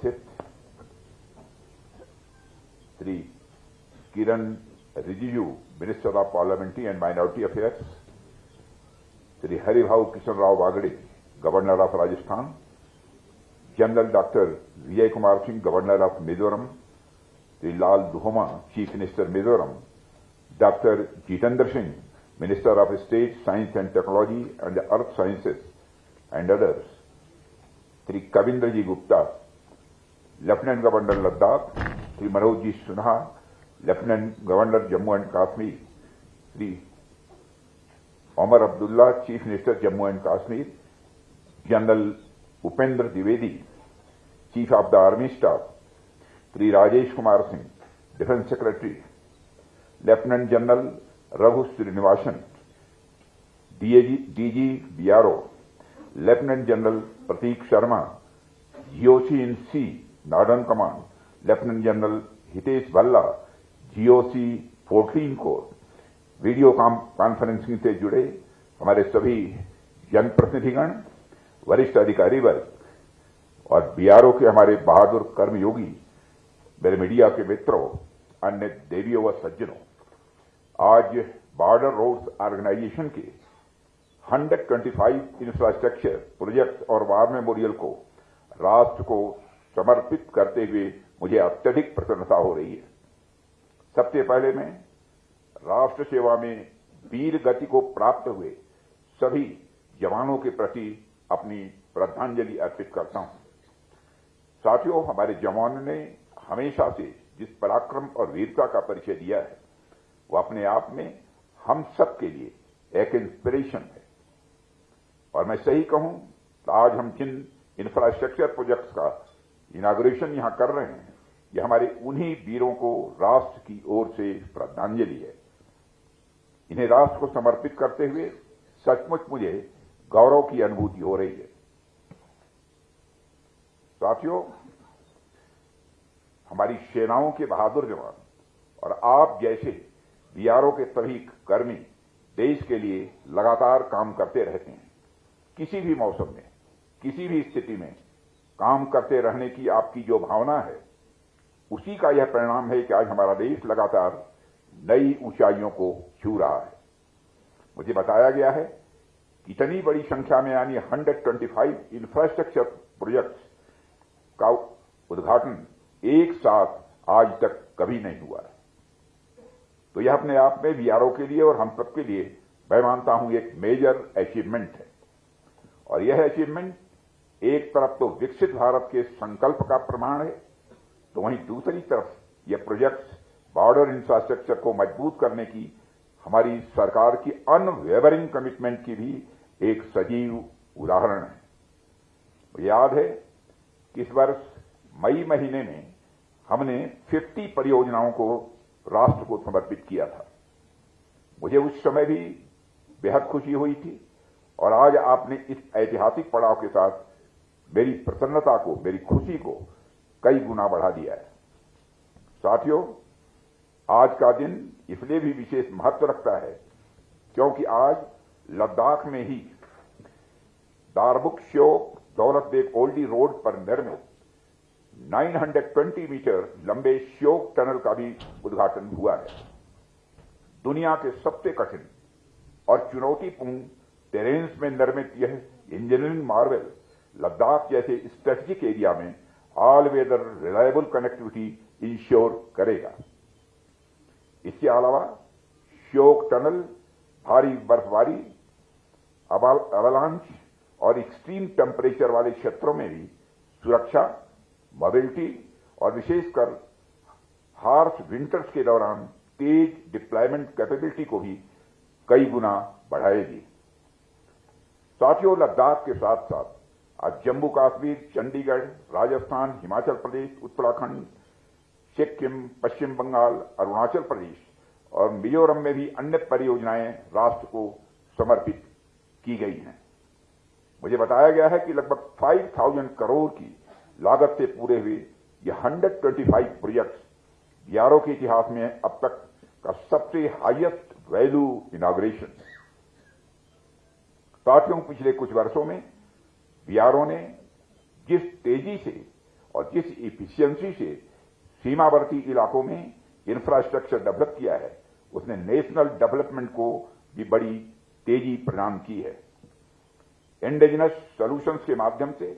उपस्थित Shri Kiren Rijiju, minister of parliamentary and minority affairs, Shri Haribhau Kishan Rao Bagade, governor of Rajasthan, general doctor Vijay Kumar Singh, governor of Mizoram, Shri Lalduhoma, chief minister Mizoram, doctor Jitendra Singh, minister of state science and technology and earth sciences and others, Shri Kavinder ji Gupta, lieutenant governor Ladakh, Shri Manoj ji Sinha, lieutenant governor Jammu and Kashmir, Shri Omar Abdullah, chief minister Jammu and Kashmir, general Upendra Dwivedi, chief of the army staff, Shri Rajesh Kumar Singh, defence secretary, lieutenant general Raghu Srinivasan, DG BRO, lieutenant general Prateek Sharma, GOC in C northern command, lieutenant general Hitesh Bhalla, GOC 14 corps, video conferencing से जुड़े हमारे सभी जनप्रतिनिधिगण, वरिष्ठ अधिकारी वर्ग और BRO के हमारे बहादुर कर्मयोगी, मेरे मीडिया के मित्रों, अन्य देवियों व सज्जनों, आज बॉर्डर रोड्स ऑर्गेनाइजेशन के 125 इंफ्रास्ट्रक्चर प्रोजेक्ट और वार मेमोरियल को राष्ट्र को समर्पित करते हुए मुझे अत्यधिक प्रसन्नता हो रही है। सबसे पहले मैं राष्ट्र सेवा में वीर गति को प्राप्त हुए सभी जवानों के प्रति अपनी श्रद्धांजलि अर्पित करता हूं। साथियों, हमारे जवानों ने हमेशा से जिस पराक्रम और वीरता का परिचय दिया है, वो अपने आप में हम सब के लिए एक इंस्पिरेशन है। और मैं सही कहूं तो आज हम जिन इंफ्रास्ट्रक्चर प्रोजेक्ट्स का इनाग्रेशन यहां कर रहे हैं, ये हमारे उन्हीं वीरों को राष्ट्र की ओर से श्रद्धांजलि है। इन्हें राष्ट्र को समर्पित करते हुए सचमुच मुझे गौरव की अनुभूति हो रही है। साथियों, हमारी सेनाओं के बहादुर जवान और आप जैसे बीआरओ के सभी कर्मी देश के लिए लगातार काम करते रहते हैं। किसी भी मौसम में, किसी भी स्थिति में काम करते रहने की आपकी जो भावना है, उसी का यह परिणाम है कि आज हमारा देश लगातार नई ऊंचाइयों को छू रहा है। मुझे बताया गया है कि इतनी बड़ी संख्या में यानी 125 इंफ्रास्ट्रक्चर प्रोजेक्ट्स का उद्घाटन एक साथ आज तक कभी नहीं हुआ है। तो यह अपने आप में बीआरओ के लिए और हम सबके लिए मैं मानता हूं एक मेजर अचीवमेंट है। और यह अचीवमेंट एक तरफ तो विकसित भारत के संकल्प का प्रमाण है, तो वहीं दूसरी तरफ यह प्रोजेक्ट्स बॉर्डर इंफ्रास्ट्रक्चर को मजबूत करने की हमारी सरकार की अनवेवरिंग कमिटमेंट की भी एक सजीव उदाहरण है। मुझे याद है कि इस वर्ष मई महीने में हमने 50 परियोजनाओं को राष्ट्र को समर्पित किया था। मुझे उस समय भी बेहद खुशी हुई थी और आज आपने इस ऐतिहासिक पड़ाव के साथ मेरी प्रसन्नता को, मेरी खुशी को कई गुना बढ़ा दिया है। साथियों, आज का दिन इसलिए भी विशेष महत्व रखता है क्योंकि आज लद्दाख में ही दारबुक श्योक दौलत बेग ओल्डी रोड पर निर्मित 920 मीटर लंबे श्योक टनल का भी उद्घाटन हुआ है। दुनिया के सबसे कठिन और चुनौतीपूर्ण टेरेन्स में निर्मित यह इंजीनियरिंग मार्वल लद्दाख जैसे स्ट्रेटेजिक एरिया में all weather reliable connectivity ensure करेगा। इसके अलावा श्योक टनल भारी बर्फबारी, अवलांच और एक्सट्रीम टेम्परेचर वाले क्षेत्रों में भी सुरक्षा, मोबिलिटी और विशेषकर हार्श विंटर्स के दौरान तेज डिप्लॉयमेंट कैपेबिलिटी को भी कई गुना बढ़ाएगी। साथियों, लद्दाख के साथ साथ आज जम्मू कश्मीर, चंडीगढ़, राजस्थान, हिमाचल प्रदेश, उत्तराखंड, सिक्किम, पश्चिम बंगाल, अरुणाचल प्रदेश और मिजोरम में भी अन्य परियोजनाएं राष्ट्र को समर्पित की गई हैं। मुझे बताया गया है कि लगभग 5000 करोड़ की लागत से पूरे हुए ये 125 प्रोजेक्ट्स बीआरओ के इतिहास में अब तक का सबसे हाईएस्ट वैल्यू इनॉग्रेशन है। साथियों, पिछले कुछ वर्षों में बीआरओ ने जिस तेजी से और जिस इफिशियंसी से सीमावर्ती इलाकों में इंफ्रास्ट्रक्चर डेवलप किया है, उसने नेशनल डेवलपमेंट को भी बड़ी तेजी प्रदान की है। इंडिजिनस सॉल्यूशंस के माध्यम से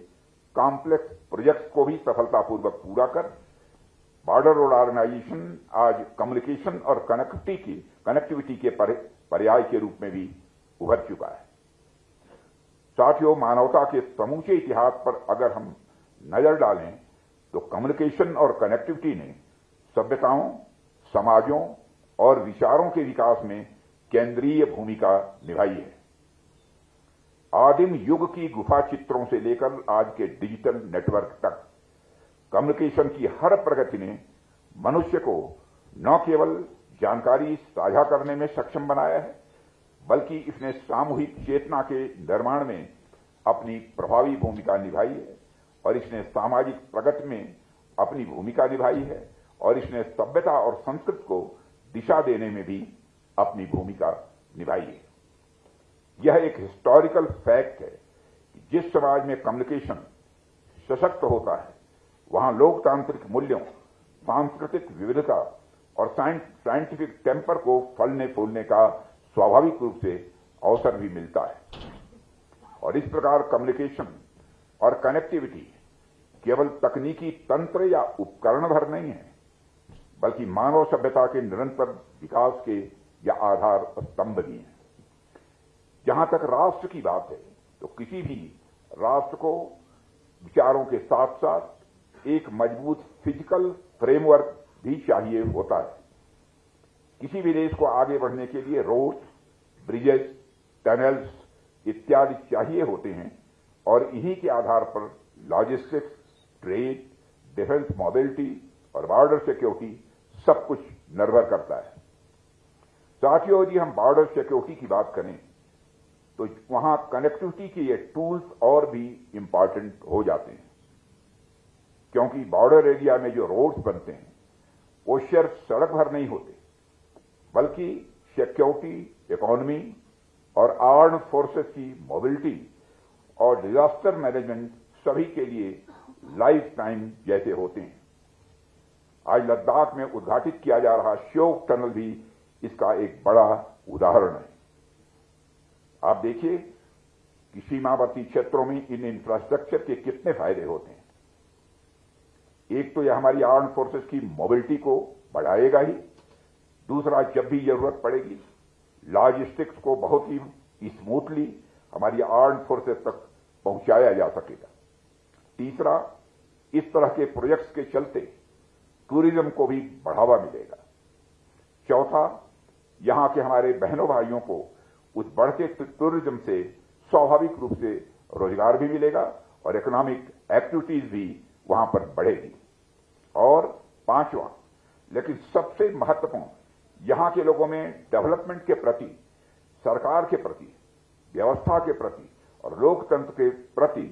कॉम्प्लेक्स प्रोजेक्ट्स को भी सफलतापूर्वक पूरा कर बॉर्डर रोड ऑर्गेनाइजेशन आज कम्युनिकेशन और कनेक्टिविटी के पर्याय के रूप में भी उभर चुका है। साथियों, मानवता के समूचे इतिहास पर अगर हम नजर डालें तो कम्युनिकेशन और कनेक्टिविटी ने सभ्यताओं, समाजों और विचारों के विकास में केंद्रीय भूमिका निभाई है। आदिम युग की गुफा चित्रों से लेकर आज के डिजिटल नेटवर्क तक कम्युनिकेशन की हर प्रगति ने मनुष्य को न केवल जानकारी साझा करने में सक्षम बनाया है, बल्कि इसने सामूहिक चेतना के निर्माण में अपनी प्रभावी भूमिका निभाई है और इसने सामाजिक प्रगति में अपनी भूमिका निभाई है और इसने सभ्यता और संस्कृति को दिशा देने में भी अपनी भूमिका निभाई है। यह एक हिस्टोरिकल फैक्ट है कि जिस समाज में कम्युनिकेशन सशक्त होता है, वहां लोकतांत्रिक मूल्यों, सांस्कृतिक विविधता और साइंटिफिक टेम्पर को फलने फूलने का स्वाभाविक रूप से अवसर भी मिलता है। और इस प्रकार कम्युनिकेशन और कनेक्टिविटी केवल तकनीकी तंत्र या उपकरण भर नहीं है, बल्कि मानव सभ्यता के निरंतर विकास के या आधार स्तंभ भी हैं। जहां तक राष्ट्र की बात है, तो किसी भी राष्ट्र को विचारों के साथ साथ एक मजबूत फिजिकल फ्रेमवर्क भी चाहिए होता है। किसी भी देश को आगे बढ़ने के लिए रोड्स, ब्रिजेस, टनल्स इत्यादि चाहिए होते हैं और इन्हीं के आधार पर लॉजिस्टिक्स, ट्रेड, डिफेंस मोबिलिटी और बॉर्डर सिक्योरिटी सब कुछ निर्भर करता है। साथियों, यदि हम बॉर्डर सिक्योरिटी की बात करें तो वहां कनेक्टिविटी के ये टूल्स और भी इंपॉर्टेंट हो जाते हैं, क्योंकि बॉर्डर एरिया में जो रोड्स बनते हैं वो सिर्फ सड़क भर नहीं होते, बल्कि सिक्योरिटी, इकोनॉमी और आर्म्ड फोर्सेस की मोबिलिटी और डिजास्टर मैनेजमेंट सभी के लिए लाइफ टाइम जैसे होते हैं। आज लद्दाख में उद्घाटित किया जा रहा श्योक टनल भी इसका एक बड़ा उदाहरण है। आप देखिए कि सीमावर्ती क्षेत्रों में इन इंफ्रास्ट्रक्चर के कितने फायदे होते हैं। एक तो यह हमारी आर्म्ड फोर्सेस की मोबिलिटी को बढ़ाएगा ही, दूसरा जब भी जरूरत पड़ेगी लॉजिस्टिक्स को बहुत ही स्मूथली हमारी आर्म्ड फोर्सेस तक पहुंचाया जा सकेगा। तीसरा, इस तरह के प्रोजेक्ट्स के चलते टूरिज्म को भी बढ़ावा मिलेगा। चौथा, यहां के हमारे बहनों भाइयों को उस बढ़ते टूरिज्म से स्वाभाविक रूप से रोजगार भी मिलेगा और इकोनॉमिक एक्टिविटीज भी वहां पर बढ़ेगी। और पांचवा, लेकिन सबसे महत्वपूर्ण, यहां के लोगों में डेवलपमेंट के प्रति, सरकार के प्रति, व्यवस्था के प्रति और लोकतंत्र के प्रति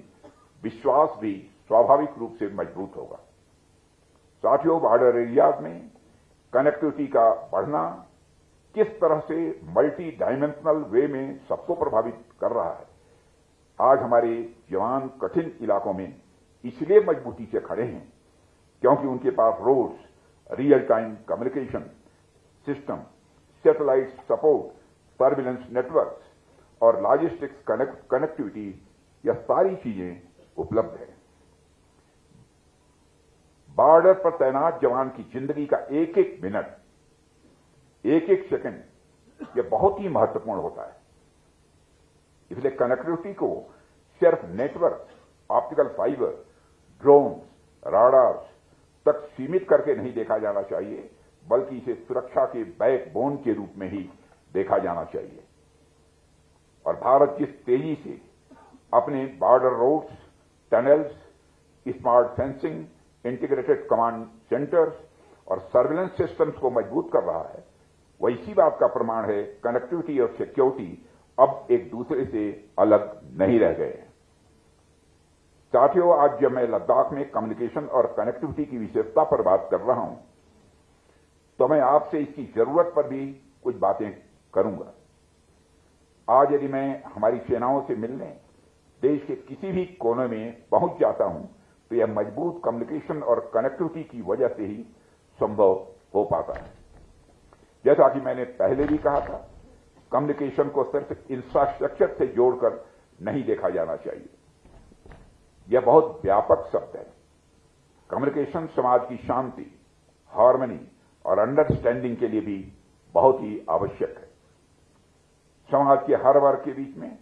विश्वास भी स्वाभाविक रूप से मजबूत होगा। साथियों, बॉर्डर एरियाज में कनेक्टिविटी का बढ़ना किस तरह से मल्टी डायमेंशनल वे में सबको प्रभावित कर रहा है। आज हमारे जवान कठिन इलाकों में इसलिए मजबूती से खड़े हैं क्योंकि उनके पास roads, real time communication system, satellite support, surveillance networks और लॉजिस्टिक्स कनेक्टिविटी, यह सारी चीजें उपलब्ध है। बॉर्डर पर तैनात जवान की जिंदगी का एक एक मिनट, एक एक सेकंड यह बहुत ही महत्वपूर्ण होता है। इसलिए कनेक्टिविटी को सिर्फ नेटवर्क, ऑप्टिकल फाइबर, ड्रोन्स, राडार्स तक सीमित करके नहीं देखा जाना चाहिए, बल्कि इसे सुरक्षा के बैकबोन के रूप में ही देखा जाना चाहिए। और भारत जिस तेजी से अपने border roads, tunnels, smart fencing, integrated command centres और सर्विलेंस सिस्टम्स को मजबूत कर रहा है, वह इसी बात का प्रमाण है कनेक्टिविटी और सिक्योरिटी अब एक दूसरे से अलग नहीं रह गए हैं। साथियों, आज जब मैं लद्दाख में कम्युनिकेशन और कनेक्टिविटी की विशेषता पर बात कर रहा हूं, तो मैं आपसे इसकी जरूरत पर भी कुछ बातें करूंगा। आज यदि मैं हमारी सेनाओं से मिलने देश के किसी भी कोने में पहुंच जाता हूं, तो यह मजबूत कम्युनिकेशन और कनेक्टिविटी की वजह से ही संभव हो पाता है। जैसा कि मैंने पहले भी कहा था, कम्युनिकेशन को सिर्फ इंफ्रास्ट्रक्चर से जोड़कर नहीं देखा जाना चाहिए। यह बहुत व्यापक शब्द है। कम्युनिकेशन समाज की शांति, हार्मनी और अंडरस्टैंडिंग के लिए भी बहुत ही आवश्यक है। समाज के हर वर्ग के बीच में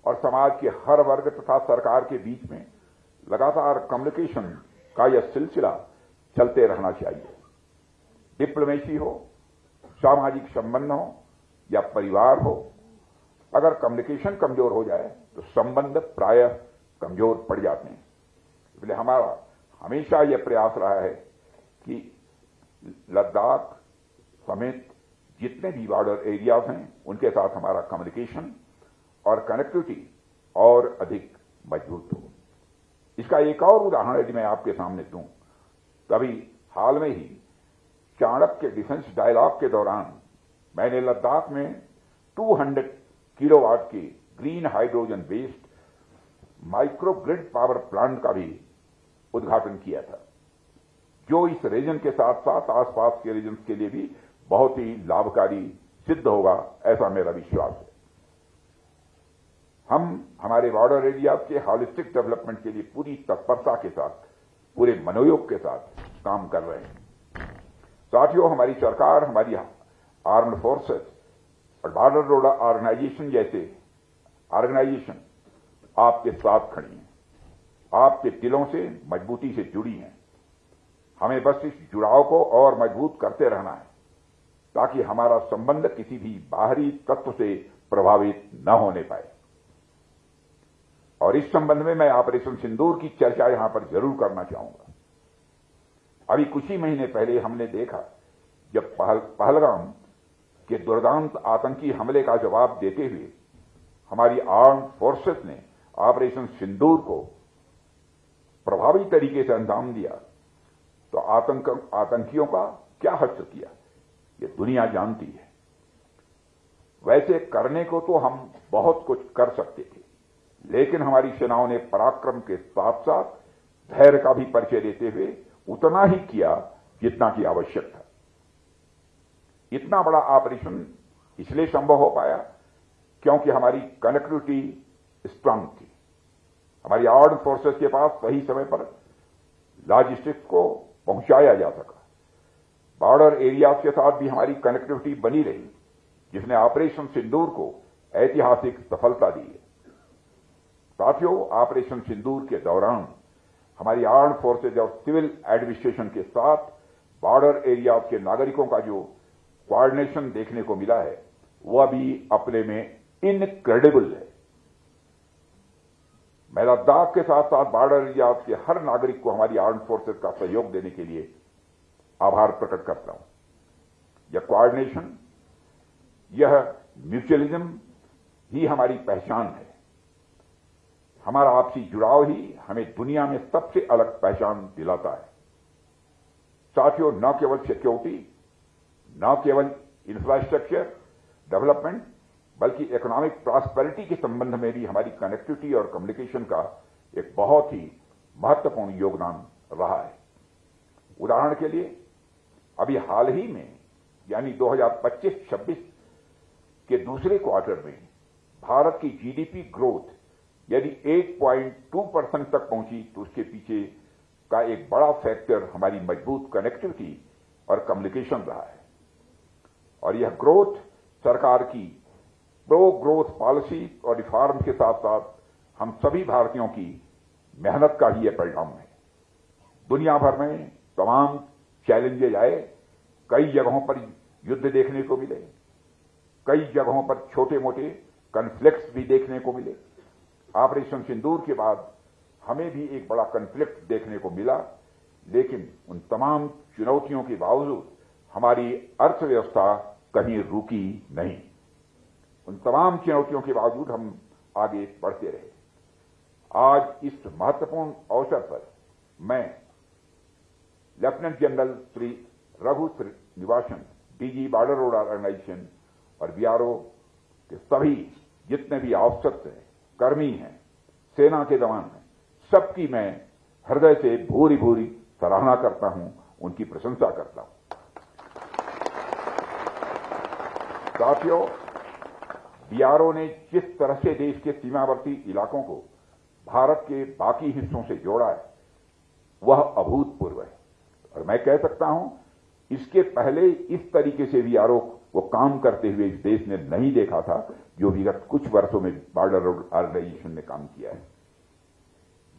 और समाज के हर वर्ग तथा सरकार के बीच में लगातार कम्युनिकेशन का यह सिलसिला चलते रहना चाहिए। डिप्लोमेसी हो, सामाजिक संबंध हो या परिवार हो, अगर कम्युनिकेशन कमजोर हो जाए तो संबंध प्रायः कमजोर पड़ जाते हैं। इसलिए हमारा हमेशा यह प्रयास रहा है कि लद्दाख समेत जितने भी बॉर्डर एरियाज हैं उनके साथ हमारा कम्युनिकेशन और कनेक्टिविटी और अधिक मजबूत हो। इसका एक और उदाहरण यदि मैं आपके सामने दूं, तभी हाल में ही चाणक्य डिफेंस डायलॉग के दौरान मैंने लद्दाख में 200 किलोवाट के green hydrogen based microgrid power plant का भी उद्घाटन किया था, जो इस रीजन के साथ साथ आसपास के रीजन के लिए भी बहुत ही लाभकारी सिद्ध होगा, ऐसा मेरा विश्वास है। हम हमारे बॉर्डर एरिया के हॉलिस्टिक डेवलपमेंट के लिए पूरी तत्परता के साथ, पूरे मनोयोग के साथ काम कर रहे हैं। साथियों, हमारी सरकार, हमारी आर्म्ड फोर्सेस और बॉर्डर रोड ऑर्गेनाइजेशन जैसे ऑर्गेनाइजेशन आपके साथ खड़ी हैं, आपके दिलों से मजबूती से जुड़ी हैं। हमें बस इस जुड़ाव को और मजबूत करते रहना है ताकि हमारा संबंध किसी भी बाहरी तत्व से प्रभावित न होने पाए। और इस संबंध में मैं ऑपरेशन सिंदूर की चर्चा यहां पर जरूर करना चाहूंगा। अभी कुछ ही महीने पहले हमने देखा जब पहलगाम के दुर्दांत आतंकी हमले का जवाब देते हुए हमारी आर्म्ड फोर्सेस ने ऑपरेशन सिंदूर को प्रभावी तरीके से अंजाम दिया, तो आतंकियों का क्या हश्र किया ये दुनिया जानती है। वैसे करने को तो हम बहुत कुछ कर सकते थे, लेकिन हमारी सेनाओं ने पराक्रम के साथ साथ धैर्य का भी परिचय देते हुए उतना ही किया जितना कि आवश्यक था। इतना बड़ा ऑपरेशन इसलिए संभव हो पाया क्योंकि हमारी कनेक्टिविटी स्ट्रांग थी। हमारी आर्म्ड फोर्सेस के पास सही समय पर लॉजिस्टिक्स को पहुंचाया जा सका। बॉर्डर एरियाज के साथ भी हमारी कनेक्टिविटी बनी रही, जिसने ऑपरेशन सिंदूर को ऐतिहासिक सफलता दी है। साथियों, ऑपरेशन सिंदूर के दौरान हमारी आर्म्ड फोर्सेज और सिविल एडमिनिस्ट्रेशन के साथ बॉर्डर एरियाज के नागरिकों का जो कोऑर्डिनेशन देखने को मिला है वह भी अपने में इनक्रेडिबल है। मैं लद्दाख के साथ साथ बॉर्डर एरियाज के हर नागरिक को हमारी आर्म्ड फोर्सेज का सहयोग देने के लिए आभार प्रकट करता हूं। यह कोऑर्डिनेशन, यह म्यूचुअलिज्म ही हमारी पहचान है। हमारा आपसी जुड़ाव ही हमें दुनिया में सबसे अलग पहचान दिलाता है। साथियों, न केवल सिक्योरिटी, न केवल इंफ्रास्ट्रक्चर डेवलपमेंट, बल्कि इकोनॉमिक प्रॉस्पेरिटी के संबंध में भी हमारी कनेक्टिविटी और कम्युनिकेशन का एक बहुत ही महत्वपूर्ण योगदान रहा है। उदाहरण के लिए अभी हाल ही में यानी 2025-26 के दूसरे क्वार्टर में भारत की जीडीपी ग्रोथ यदि 8.2% तक पहुंची तो उसके पीछे का एक बड़ा फैक्टर हमारी मजबूत कनेक्टिविटी और कम्युनिकेशन रहा है। और यह ग्रोथ सरकार की प्रो ग्रोथ पॉलिसी और रिफॉर्म के साथ साथ हम सभी भारतीयों की मेहनत का ही यह परिणाम है। दुनिया भर में तमाम चैलेंजेज आए, कई जगहों पर युद्ध देखने को मिले, कई जगहों पर छोटे मोटे कन्फ्लिक्ट्स भी देखने को मिले। ऑपरेशन सिंदूर के बाद हमें भी एक बड़ा कन्फ्लिक्ट देखने को मिला, लेकिन उन तमाम चुनौतियों के बावजूद हमारी अर्थव्यवस्था कहीं रुकी नहीं। उन तमाम चुनौतियों के बावजूद हम आगे बढ़ते रहे। आज इस महत्वपूर्ण अवसर पर मैं lieutenant general Shri Raghu Srinivasan, DG border road organisation और बीआरओ के सभी जितने भी ऑफिसर्स हैं, कर्मी हैं, सेना के जवान हैं, सबकी मैं हृदय से भूरी भूरी सराहना करता हूं, उनकी प्रशंसा करता हूं। साथियों, बीआरओ ने जिस तरह से देश के सीमावर्ती इलाकों को भारत के बाकी हिस्सों से जोड़ा है, वह अभूतपूर्व है। और मैं कह सकता हूं, इसके पहले इस तरीके से बीआरओ वो काम करते हुए इस देश ने नहीं देखा था, जो विगत कुछ वर्षों में बॉर्डर रोड ऑर्गेनाइजेशन ने काम किया है।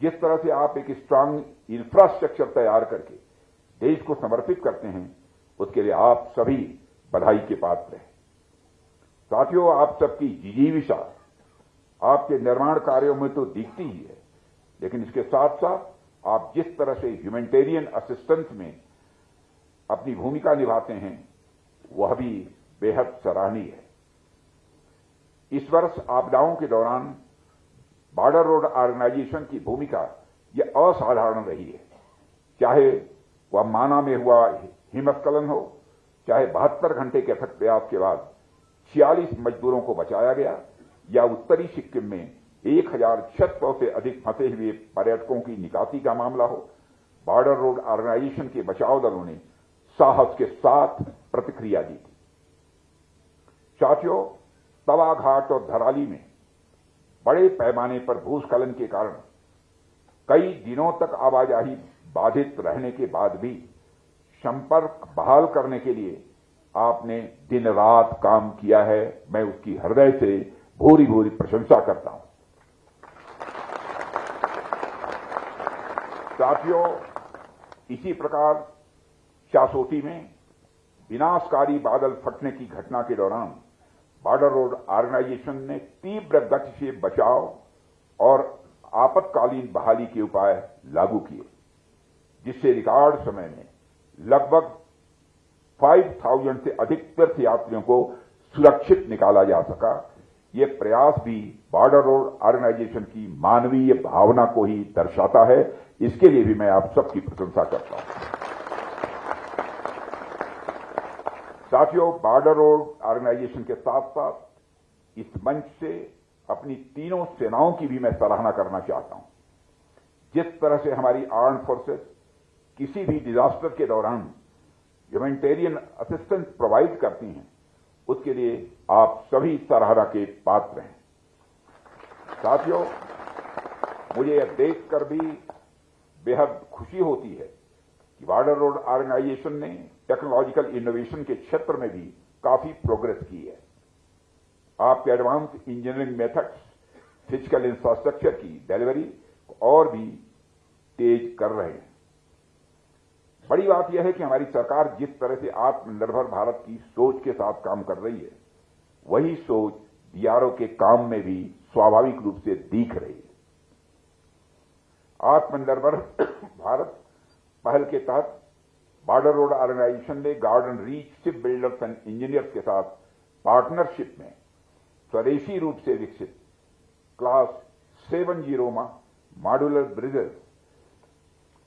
जिस तरह से आप एक स्ट्रांग इंफ्रास्ट्रक्चर तैयार करके देश को समर्पित करते हैं, उसके लिए आप सभी बधाई के पात्र हैं। साथियों, आप सबकी जिजीविषा आपके निर्माण कार्यों में तो दिखती ही है, लेकिन इसके साथ साथ आप जिस तरह से ह्यूमैनिटेरियन असिस्टेंस में अपनी भूमिका निभाते हैं, वह भी बेहद सराहनीय है। इस वर्ष आपदाओं के दौरान बॉर्डर रोड ऑर्गेनाइजेशन की भूमिका यह असाधारण रही है। चाहे वह माना में हुआ हिमस्खलन हो, चाहे 72 घंटे के अथक प्रयास के बाद 46 मजदूरों को बचाया गया, या उत्तरी सिक्किम में 1600 से अधिक फंसे हुए पर्यटकों की निकासी का मामला हो, बॉर्डर रोड ऑर्गेनाइजेशन के बचाव दलों ने साहस के साथ प्रतिक्रिया दी थी। साथियों, तवा घाट और धराली में बड़े पैमाने पर भूस्खलन के कारण कई दिनों तक आवाजाही बाधित रहने के बाद भी संपर्क बहाल करने के लिए आपने दिन रात काम किया है। मैं उसकी हृदय से भूरी भूरी प्रशंसा करता हूं। साथियों, इसी प्रकार चासोटी में विनाशकारी बादल फटने की घटना के दौरान बॉर्डर रोड ऑर्गेनाइजेशन ने तीव्र गति से बचाव और आपातकालीन बहाली के उपाय लागू किए, जिससे रिकॉर्ड समय में लगभग 5000 से अधिक तीर्थ यात्रियों को सुरक्षित निकाला जा सका। ये प्रयास भी बॉर्डर रोड ऑर्गेनाइजेशन की मानवीय भावना को ही दर्शाता है। इसके लिए भी मैं आप सबकी प्रशंसा करता हूं। साथियों, बॉर्डर रोड ऑर्गेनाइजेशन के साथ साथ इस मंच से अपनी तीनों सेनाओं की भी मैं सराहना करना चाहता हूं। जिस तरह से हमारी आर्म्ड फोर्सेस किसी भी डिजास्टर के दौरान ह्यूमैनिटेरियन असिस्टेंस प्रोवाइड करती हैं, उसके लिए आप सभी सराहना के पात्र हैं। साथियों, मुझे यह देखकर भी बेहद खुशी होती है कि बॉर्डर रोड ऑर्गेनाइजेशन ने टेक्नोलॉजिकल इनोवेशन के क्षेत्र में भी काफी प्रोग्रेस की है। आपके advance engineering methods physical infrastructure की डिलीवरी और भी तेज कर रहे हैं। बड़ी बात यह है कि हमारी सरकार जिस तरह से आत्मनिर्भर भारत की सोच के साथ काम कर रही है, वही सोच बीआरओ के काम में भी स्वाभाविक रूप से दिख रही है। आत्मनिर्भर भारत पहल के तहत बॉर्डर रोड ऑर्गेनाइजेशन ने garden reach ship builders and engineers के साथ पार्टनरशिप में स्वदेशी रूप से विकसित क्लास 70 मॉड्यूलर ब्रिजेस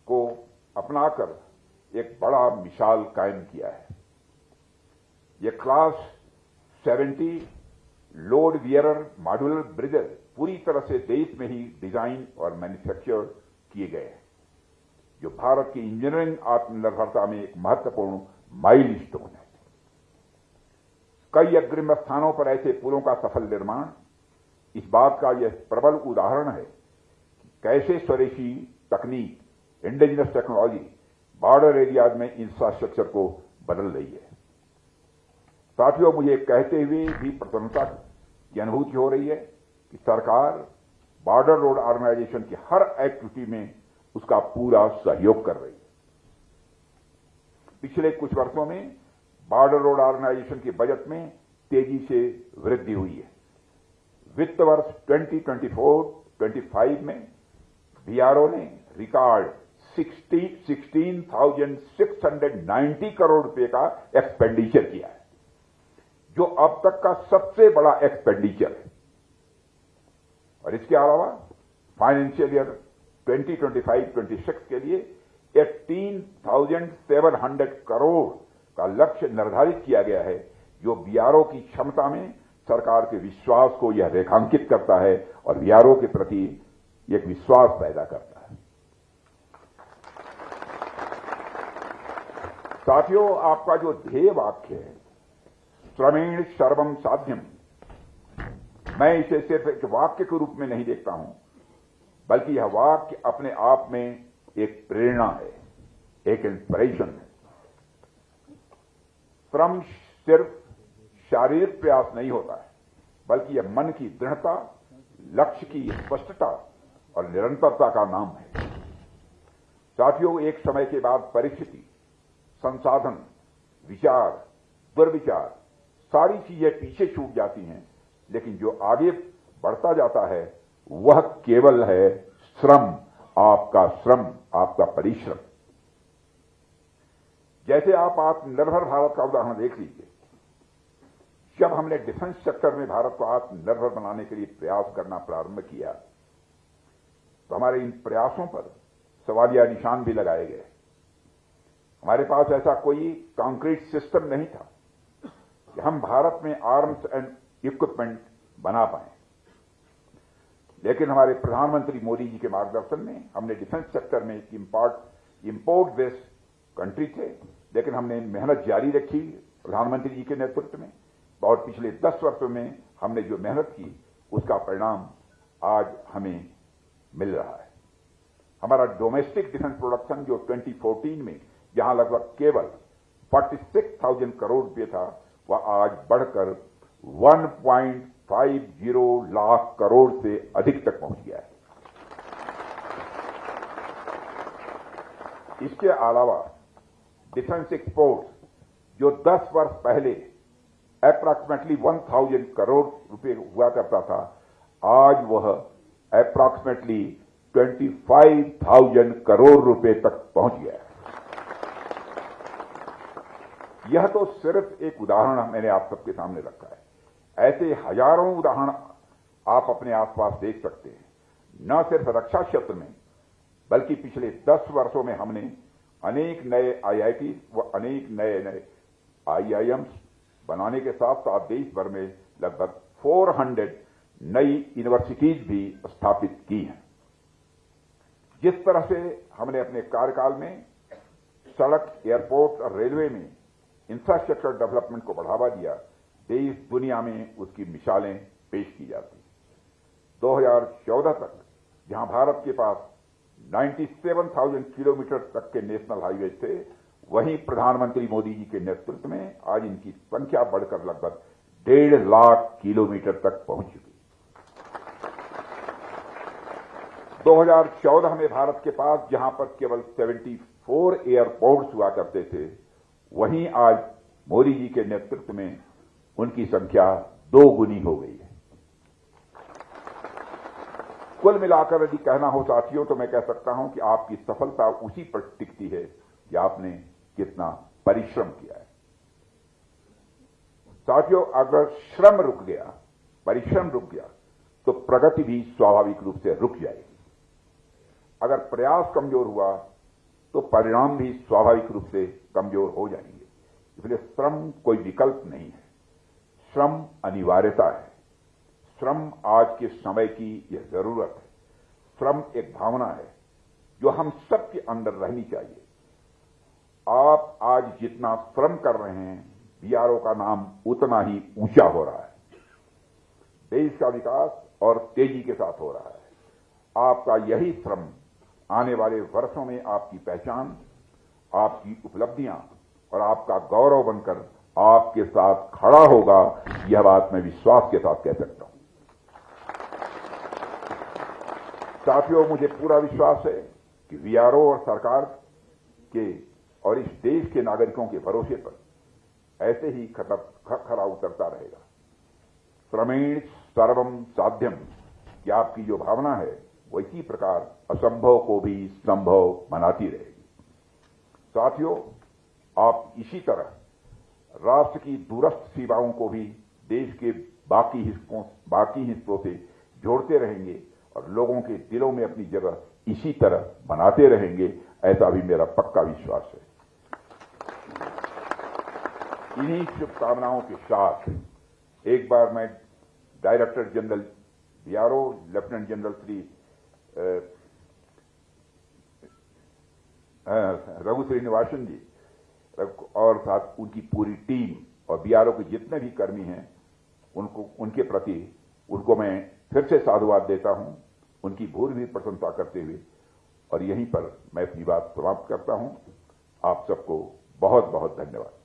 को अपनाकर एक बड़ा मिसाल कायम किया है। ये class 70 load wearer modular bridges पूरी तरह से देश में ही डिजाइन और मैन्युफैक्चर किए गए हैं, जो भारत की इंजीनियरिंग आत्मनिर्भरता में एक महत्वपूर्ण माइलस्टोन है। कई अग्रिम स्थानों पर ऐसे पुलों का सफल निर्माण इस बात का यह प्रबल उदाहरण है कि कैसे स्वदेशी तकनीक, इंडिजिनस टेक्नोलॉजी बॉर्डर एरियाज में इंफ्रास्ट्रक्चर को बदल रही है। साथियों, मुझे कहते हुए भी प्रसन्नता की अनुभूति हो रही है कि सरकार बॉर्डर रोड ऑर्गेनाइजेशन की हर एक्टिविटी में उसका पूरा सहयोग कर रही है। पिछले कुछ वर्षों में बॉर्डर रोड ऑर्गेनाइजेशन के बजट में तेजी से वृद्धि हुई है। वित्त वर्ष 2024-25 में बीआरओ ने रिकॉर्ड 16,690 करोड़ रुपए का एक्सपेंडिचर किया है, जो अब तक का सबसे बड़ा एक्सपेंडिचर है। और इसके अलावा फाइनेंशियल ईयर 2025-26 के लिए 18,700 करोड़ का लक्ष्य निर्धारित किया गया है, जो बीआरओ की क्षमता में सरकार के विश्वास को यह रेखांकित करता है और बीआरओ के प्रति एक विश्वास पैदा करता है। साथियों, आपका जो ध्येय वाक्य है, श्रमेण सर्वम साध्यम, मैं इसे सिर्फ एक वाक्य के रूप में नहीं देखता हूं, बल्कि यह वाक्य अपने आप में एक प्रेरणा है, एक इंस्पिरेशन है। श्रम सिर्फ शारीरिक प्रयास नहीं होता है, बल्कि यह मन की दृढ़ता, लक्ष्य की स्पष्टता और निरंतरता का नाम है। साथियों, एक समय के बाद परिस्थिति, संसाधन, विचार, दुर्विचार, सारी चीजें पीछे छूट जाती हैं, लेकिन जो आगे बढ़ता जाता है वह केवल है श्रम, आपका परिश्रम। जैसे आप आत्मनिर्भर भारत का उदाहरण देख लीजिए। जब हमने डिफेंस सेक्टर में भारत को आत्मनिर्भर बनाने के लिए प्रयास करना प्रारंभ किया, तो हमारे इन प्रयासों पर सवालिया निशान भी लगाए गए। हमारे पास ऐसा कोई कॉन्क्रीट सिस्टम नहीं था कि हम भारत में आर्म्स एंड इक्विपमेंट बना पाए, लेकिन हमारे प्रधानमंत्री मोदी जी के मार्गदर्शन में हमने डिफेंस सेक्टर में एक इंपोर्ट बेस्ड कंट्री थे, लेकिन हमने मेहनत जारी रखी प्रधानमंत्री जी के नेतृत्व में, और पिछले 10 वर्षों में हमने जो मेहनत की उसका परिणाम आज हमें मिल रहा है। हमारा डोमेस्टिक डिफेंस प्रोडक्शन जो 2014 में जहां लगभग केवल 46,000 करोड़ रुपये था, वह आज बढ़कर 1.50 लाख करोड़ से अधिक तक पहुंच गया है। इसके अलावा डिफेंस एक्सपोर्ट जो 10 वर्ष पहले अप्रॉक्सीमेटली 1,000 करोड़ रुपए हुआ करता था, आज वह अप्रॉक्सीमेटली 25,000 करोड़ रुपए तक पहुंच गया है। यह तो सिर्फ एक उदाहरण मैंने आप सबके सामने रखा है। ऐसे हजारों उदाहरण आप अपने आसपास देख सकते हैं। न सिर्फ रक्षा क्षेत्र में, बल्कि पिछले 10 वर्षों में हमने अनेक नए IIT व अनेक नए IIMs बनाने के साथ साथ देश भर में लगभग 400 नई यूनिवर्सिटीज भी स्थापित की हैं। जिस तरह से हमने अपने कार्यकाल में सड़क, एयरपोर्ट और रेलवे में इंफ्रास्ट्रक्चर डेवलपमेंट को बढ़ावा दिया, देश दुनिया में उसकी मिसालें पेश की जाती। 2014 तक जहां भारत के पास 97,000 किलोमीटर तक के नेशनल हाईवे थे, वहीं प्रधानमंत्री मोदी जी के नेतृत्व में आज इनकी संख्या बढ़कर लगभग 1.5 लाख किलोमीटर तक पहुंच चुकी। 2014 में भारत के पास जहां पर केवल 74 एयरपोर्ट्स हुआ करते थे, वहीं आज मोदी जी के नेतृत्व में उनकी संख्या 2 गुनी हो गई है। कुल मिलाकर यदि कहना हो साथियों, तो मैं कह सकता हूं कि आपकी सफलता उसी पर टिकती है कि आपने कितना परिश्रम किया है। साथियों, अगर श्रम रुक गया, परिश्रम रुक गया, तो प्रगति भी स्वाभाविक रूप से रुक जाएगी। अगर प्रयास कमजोर हुआ, तो परिणाम भी स्वाभाविक रूप से कमजोर हो जाएंगे। इसलिए श्रम कोई विकल्प नहीं है, श्रम अनिवार्यता है। श्रम आज के समय की यह जरूरत है। श्रम एक भावना है जो हम सबके अंदर रहनी चाहिए। आप आज जितना श्रम कर रहे हैं, BRO का नाम उतना ही ऊंचा हो रहा है। देश का विकास और तेजी के साथ हो रहा है। आपका यही श्रम आने वाले वर्षों में आपकी पहचान, आपकी उपलब्धियां और आपका गौरव बनकर आपके साथ खड़ा होगा। यह बात मैं विश्वास के साथ कह सकता हूं। साथियों, मुझे पूरा विश्वास है कि BRO और सरकार के और इस देश के नागरिकों के भरोसे पर ऐसे ही खरा उतरता रहेगा। श्रमेण सर्वम साध्यम कि आपकी जो भावना है वो इसी प्रकार असंभव को भी संभव बनाती रहेगी। साथियों, आप इसी तरह राष्ट्र की दूरस्थ सीमाओं को भी देश के बाकी हिस्सों से जोड़ते रहेंगे और लोगों के दिलों में अपनी जगह इसी तरह बनाते रहेंगे, ऐसा भी मेरा पक्का विश्वास है। इन्हीं शुभकामनाओं के साथ एक बार मैं director general BRO lieutenant general Shri Raghu Srinivasan ji और साथ उनकी पूरी टीम और बीआरओ के जितने भी कर्मी हैं उनके प्रति उनको मैं फिर से साधुवाद देता हूं, उनकी भूरी प्रशंसा करते हुए, और यहीं पर मैं अपनी बात समाप्त करता हूं। आप सबको बहुत बहुत धन्यवाद।